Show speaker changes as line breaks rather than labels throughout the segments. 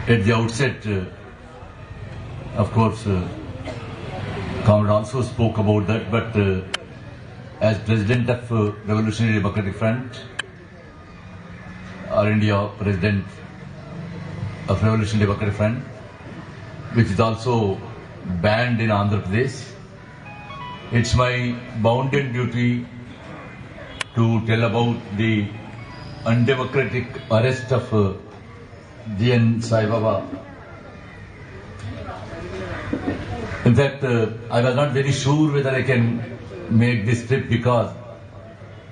At the outset, of course, Comrade also spoke about that, but as President of Revolutionary Democratic Front, All India President of Revolutionary Democratic Front, which is also banned in Andhra Pradesh, it's my bounden duty to tell about the undemocratic arrest of GN Sai Baba. In fact, I was not very sure whether I can make this trip because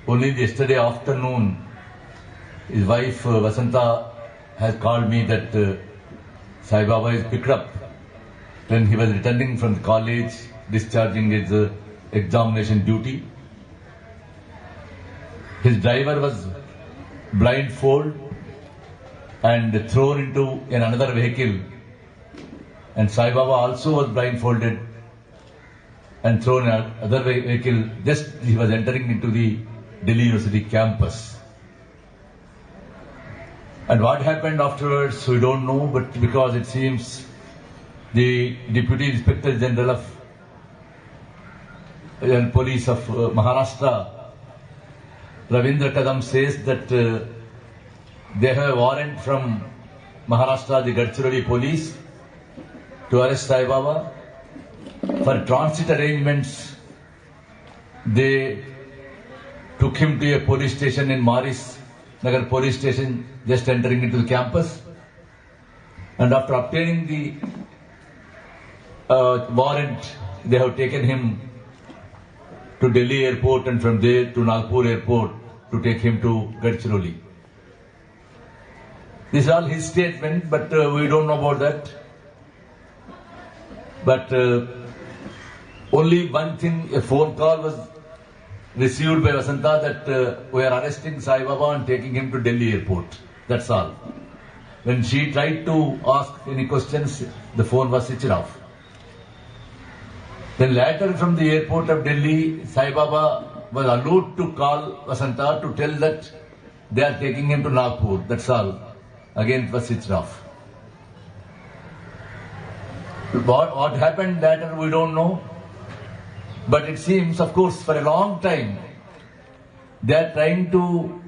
only yesterday afternoon his wife Vasanta has called me that Sai Baba is picked up when he was returning from the college, discharging his examination duty. His driver was blindfolded and thrown into another vehicle, and Sai Baba also was blindfolded and thrown in another vehicle just he was entering into the Delhi University campus. And what happened afterwards, we don't know, but because it seems the Deputy Inspector General of Police of Maharashtra, Ravindra Kadam, says that they have a warrant from Maharashtra, the Gadchiroli police, to arrest Sai Baba. For transit arrangements, they took him to a police station in Maris Nagar police station, just entering into the campus. And after obtaining the warrant, they have taken him to Delhi airport and from there to Nagpur airport to take him to Gadchiroli. This is all his statement, but we don't know about that. But only one thing, a phone call was received by Vasanta that we are arresting Sai Baba and taking him to Delhi airport. That's all. When she tried to ask any questions, the phone was switched off. Then later from the airport of Delhi, Sai Baba was allowed to call Vasanta to tell that they are taking him to Nagpur. That's all. Again it was switched off. What happened later we don't know. But it seems, of course, for a long time, they are trying to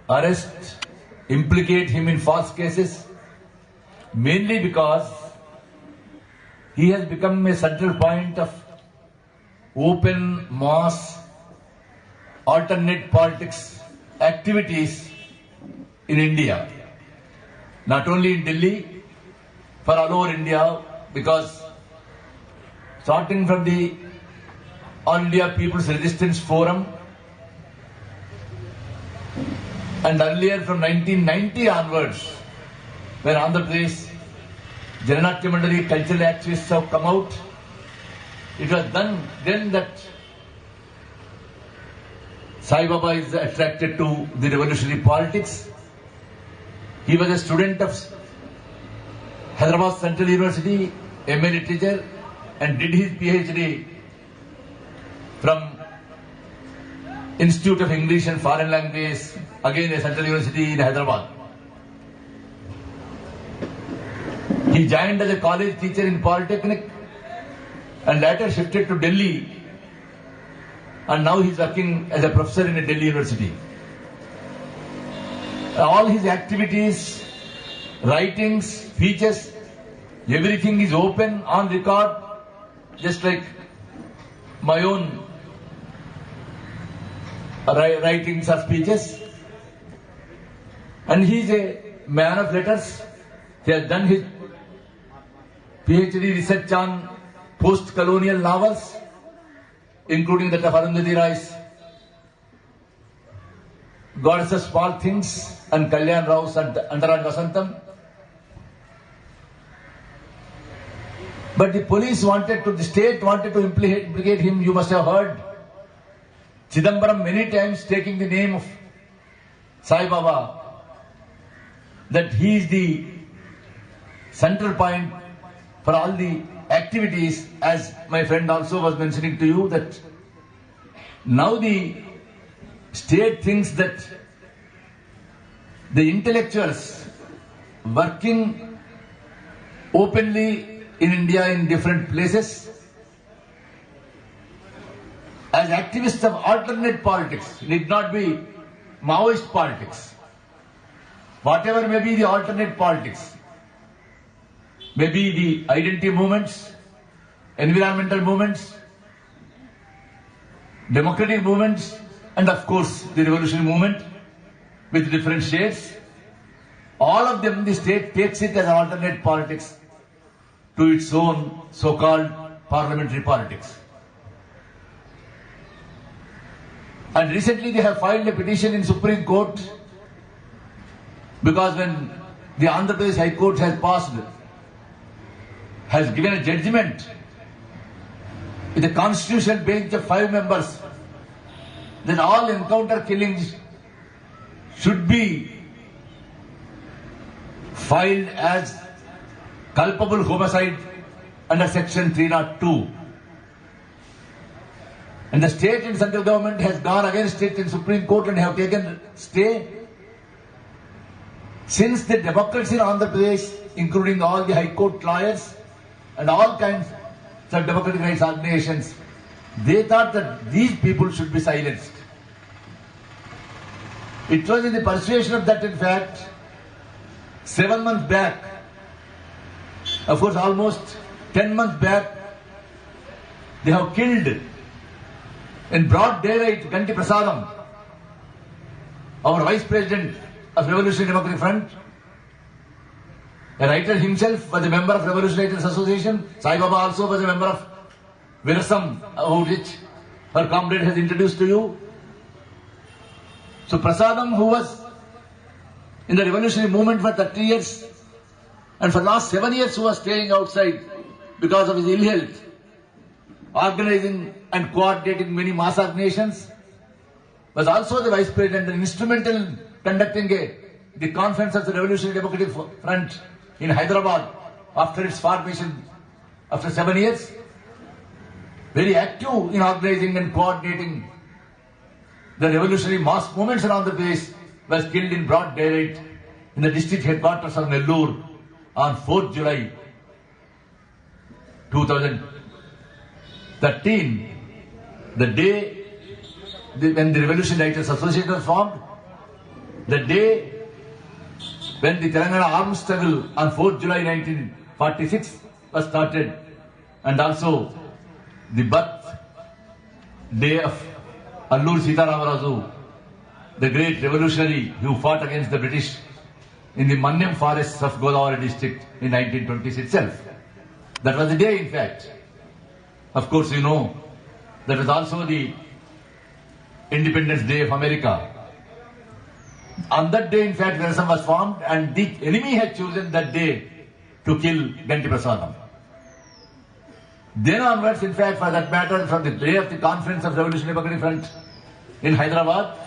arrest, implicate him in false cases, mainly because he has become a central point of open, mass, alternate politics activities in India. Not only in Delhi, for all over India, because starting from the All India People's Resistance Forum and earlier from 1990 onwards, when Andhra Pradesh Jananatya Mandali cultural activists have come out, it was done then that Sai Baba is attracted to the revolutionary politics. He was a student of Hyderabad Central University, MA Literature, and did his PhD from Institute of English and Foreign Language, again a Central University in Hyderabad. He joined as a college teacher in Polytechnic and later shifted to Delhi, and now he is working as a professor in a Delhi University. All his activities, writings, speeches, everything is open on record, just like my own writings or speeches. And he is a man of letters. He has done his PhD research on post-colonial novels, including that of Arundhati Roy's Goddess of Small Things and Kalyan Rao's Antaraj Vasantam. But the police the state wanted to implicate him. You must have heard Chidambaram many times taking the name of Sai Baba, that he is the central point for all the activities, as my friend also was mentioning to you, that now the state thinks that the intellectuals working openly in India in different places as activists of alternate politics. Need not be Maoist politics. Whatever may be the alternate politics, maybe the identity movements, environmental movements, democratic movements, and of course the revolutionary movement with different shades. All of them, the state takes it as alternate politics to its own so-called parliamentary politics. And recently they have filed a petition in Supreme Court because when the Andhra Pradesh High Court has given a judgment with a constitutional bench of 5 members that all encounter killings should be filed as culpable homicide under section 302. And the state and central government has gone against it in Supreme Court and have taken stay. Since the democracy in Andhra Pradesh, including all the High Court lawyers and all kinds of democratic rights organizations, they thought that these people should be silenced. It was in the persuasion of that, in fact, 7 months back, of course almost 10 months back, they have killed in broad daylight Ganti Prasadam, our Vice President of Revolutionary Democratic Front. A writer himself was a member of Revolutionary Writers Association. Sai Baba also was a member of Virasam, about which her comrade has introduced to you. So Prasadam, who was in the revolutionary movement for 30 years and for last 7 years who was staying outside because of his ill health, organizing and coordinating many mass organizations, was also the Vice President and instrumental in conducting the conference of the Revolutionary Democratic Front in Hyderabad after its formation after 7 years. Very active in organizing and coordinating the revolutionary mass movements around the place, was killed in broad daylight in the district headquarters of Nellore on 4th July 2013, the day when the Revolutionary Writers Association was formed, the day when the Telangana armed struggle on 4th July 1946 was started, and also the birth day of Alluri Sita Ramaraju, the great revolutionary who fought against the British in the Manyam forests of Godavari district in 1926 itself. That was the day, in fact. Of course, you know, that was also the Independence Day of America. On that day, in fact, Virasam was formed, and the enemy had chosen that day to kill Ganti Prasadam. Then onwards, in fact, for that matter, from the day of the conference of Revolutionary Democratic Front in Hyderabad,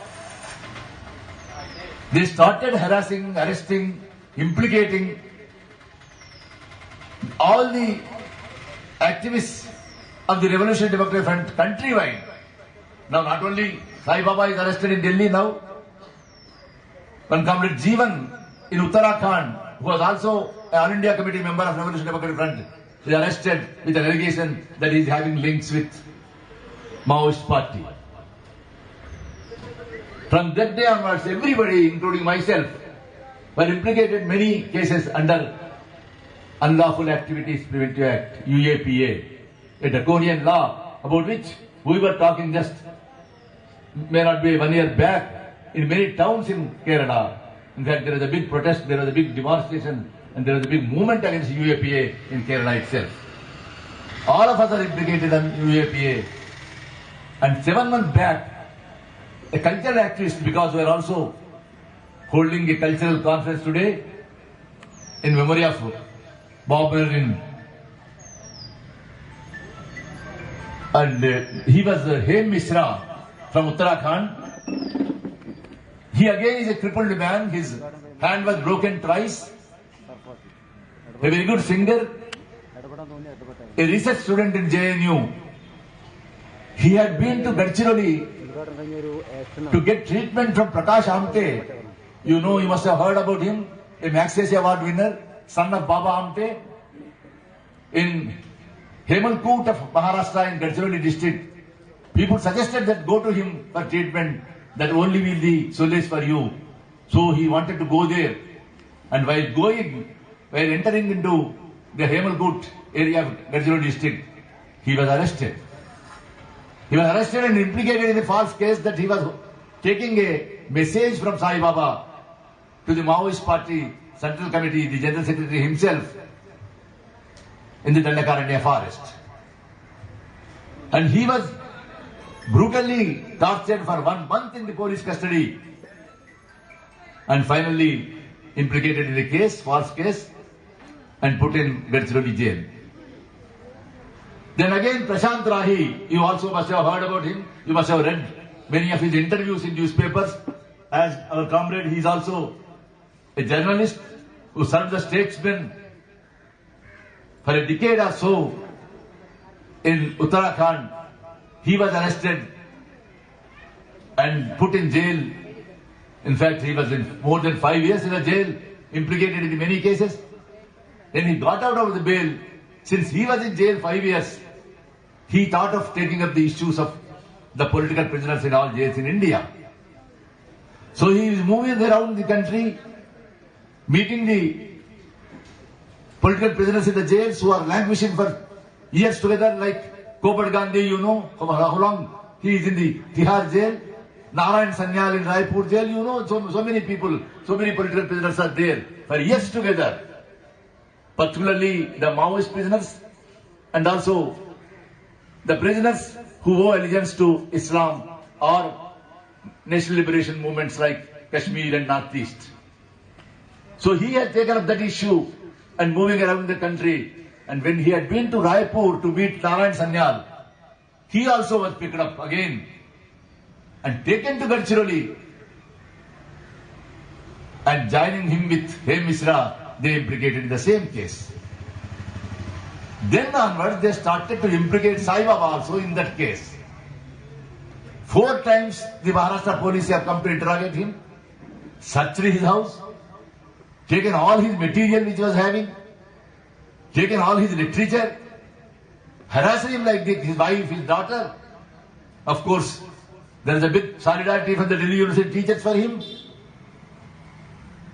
they started harassing, arresting, implicating all the activists of the Revolutionary Democratic Front countrywide. Now, not only Sai Baba is arrested in Delhi now, one comrade Jeevan in Uttarakhand, who was also an All India Committee member of Revolutionary Democratic Front, is arrested with an allegation that he is having links with Maoist party. From that day onwards, everybody, including myself, were implicated in many cases under Unlawful Activities Preventive Act, UAPA, a draconian law about which we were talking just may not be 1 year back in many towns in Kerala. In fact, there was a big protest, there was a big demonstration, and there was a big movement against UAPA in Kerala itself. All of us are implicated on UAPA. And 7 months back, a cultural activist, because we are also holding a cultural conference today in memory of Bob Merlin. And he was Hem Misra from Uttarakhand. He again is a crippled man. His hand was broken twice. A very good singer. A research student in JNU. He had been to Gadchiroli to get treatment from Prakash Amte. You know, you must have heard about him. A Magsaysay Award winner, son of Baba Amte. in Hemalkut of Maharashtra in Gadchiroli district, people suggested that go to him for treatment, that only will be solace for you. So he wanted to go there. And while entering into the Hemalkut area of Gadchiroli district, he was arrested. He was arrested and implicated in a false case that he was taking a message from Sai Baba to the Maoist Party Central Committee, the General Secretary himself, in the Dandakaranya forest. And he was brutally tortured for 1 month in the police custody and finally implicated in a case, false case, and put in Gadchiroli jail. Then again Prashant Rahi, you also must have heard about him, you must have read many of his interviews in newspapers. As our comrade, he is also a journalist who served as statesman for a decade or so in Uttarakhand. He was arrested and put in jail. In fact, he was in more than 5 years in a jail, implicated in many cases. Then he got out of the bail. Since he was in jail 5 years, he thought of taking up the issues of the political prisoners in all jails in India. So he is moving around the country, meeting the political prisoners in the jails who are languishing for years together, like Kopat Gandhi, you know, how long he is in the Tihar jail. Narayan Sanyal in Raipur jail, you know, so many people, so many political prisoners are there for years together. Particularly the Maoist prisoners and also the prisoners who owe allegiance to Islam or national liberation movements like Kashmir and Northeast. So he has taken up that issue and moving around the country. And when he had been to Raipur to meet Narayan Sanyal, he also was picked up again and taken to Gadchiroli, and joining him with Hem Misra, they implicated in the same case. Then onwards, they started to implicate Sai Baba also in that case. 4 times the Maharashtra police have come to interrogate him, searched his house, taken all his material which he was having, taken all his literature, harassed him like his wife, his daughter. Of course, there is a big solidarity from the Delhi University teachers for him.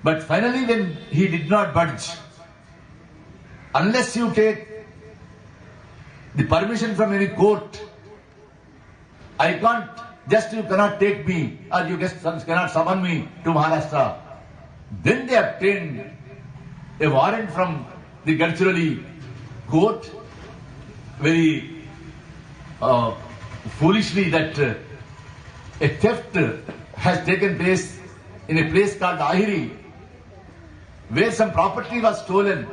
But finally, when he did not budge, unless you take the permission from any court, I can't, you cannot take me, or you cannot summon me to Maharashtra. Then they obtained a warrant from the Gadchiroli court, very foolishly, that a theft has taken place in a place called Ahiri, where some property was stolen.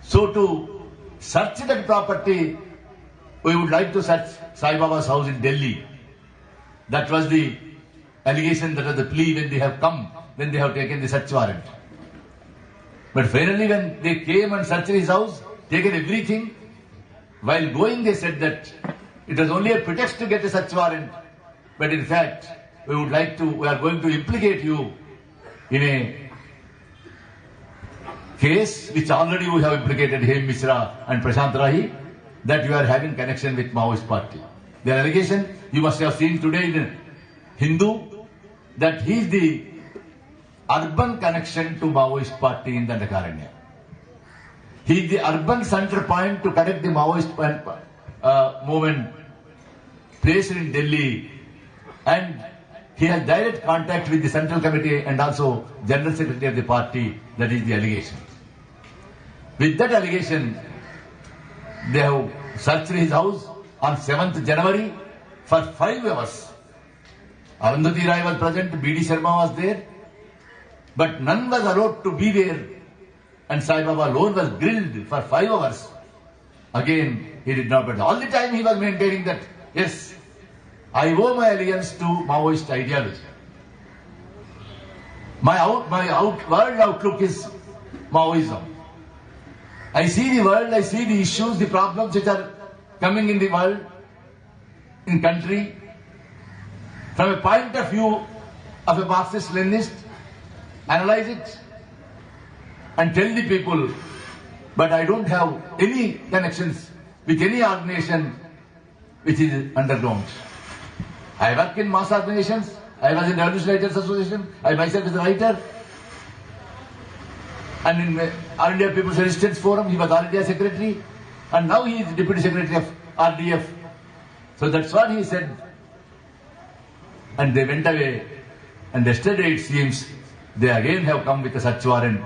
So to search that property, we would like to search Sai Baba's house in Delhi. That was the allegation, that was the plea when they have come, when they have taken the search warrant. But finally when they came and searched his house, taken everything, while going they said that it was only a pretext to get a search warrant, but in fact we are going to implicate you in a case which already we have implicated Hem Misra and Prashant Rahi, that you are having connection with Maoist party. Their allegation, you must have seen today in Hindu, that he is the urban connection to Maoist party in Dandakaranya. He is the urban center point to connect the Maoist movement placed in Delhi, and he has direct contact with the Central Committee and also General Secretary of the party. That is the allegation. With that allegation, they have searched his house on 7th January for 5 hours. Arundhati Rai was present, B.D. Sharma was there, but none was allowed to be there, and Sai Baba alone was grilled for 5 hours. Again, he did not, but all the time he was maintaining that, yes, I owe my allegiance to Maoist ideology. My world outlook is Maoism. I see the world, I see the issues, the problems which are coming in the world, in country, from a point of view of a Marxist-Leninist, analyze it and tell the people. but I don't have any connections with any organization which is underground. I work in mass organizations. I was in the Revolution Writers Association. I myself is a writer. And in All India People's Resistance Forum, he was All India Secretary. And now he is Deputy Secretary of RDF. So that's what he said. And they went away. And yesterday it seems they again have come with a search warrant.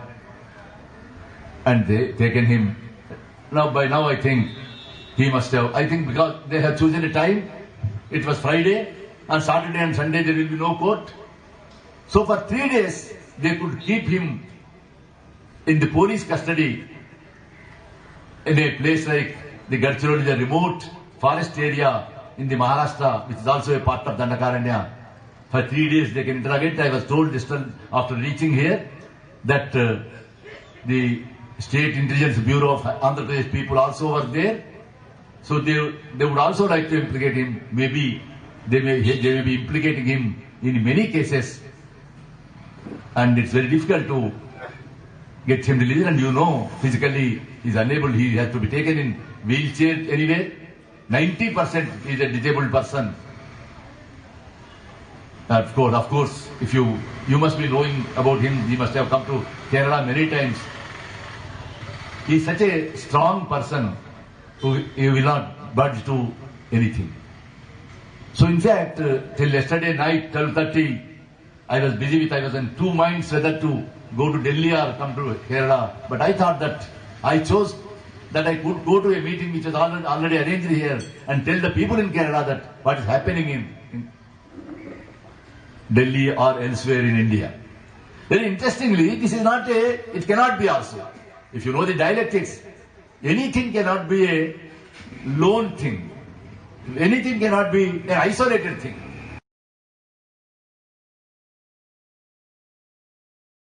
And they taken him. Now by now I think he must have, I think because they have chosen a time. It was Friday. On Saturday and Sunday there will be no court. So for 3 days they could keep him in the police custody in a place like the Gadchiroli, the remote forest area in the Maharashtra, which is also a part of Dandakaranya. For 3 days they can interrogate. I was told just after reaching here that the State Intelligence Bureau of Andhra Pradesh people also were there. So they would also like to implicate him. Maybe they may be implicating him in many cases. And it's very difficult to get him released. And you know, physically he's unable. He has to be taken in wheelchair anyway. 90% is a disabled person. Of course, if you must be knowing about him. He must have come to Kerala many times. He is such a strong person who he will not budge to anything. So in fact, till yesterday night, 12:30, I was in 2 minds whether to go to Delhi or come to Kerala. But I thought that I chose that I could go to a meeting which was already arranged here and tell the people in Kerala that what is happening in Delhi or elsewhere in India. Very interestingly, this is not it cannot be also. If you know the dialectics, anything cannot be a lone thing. Anything cannot be an isolated thing.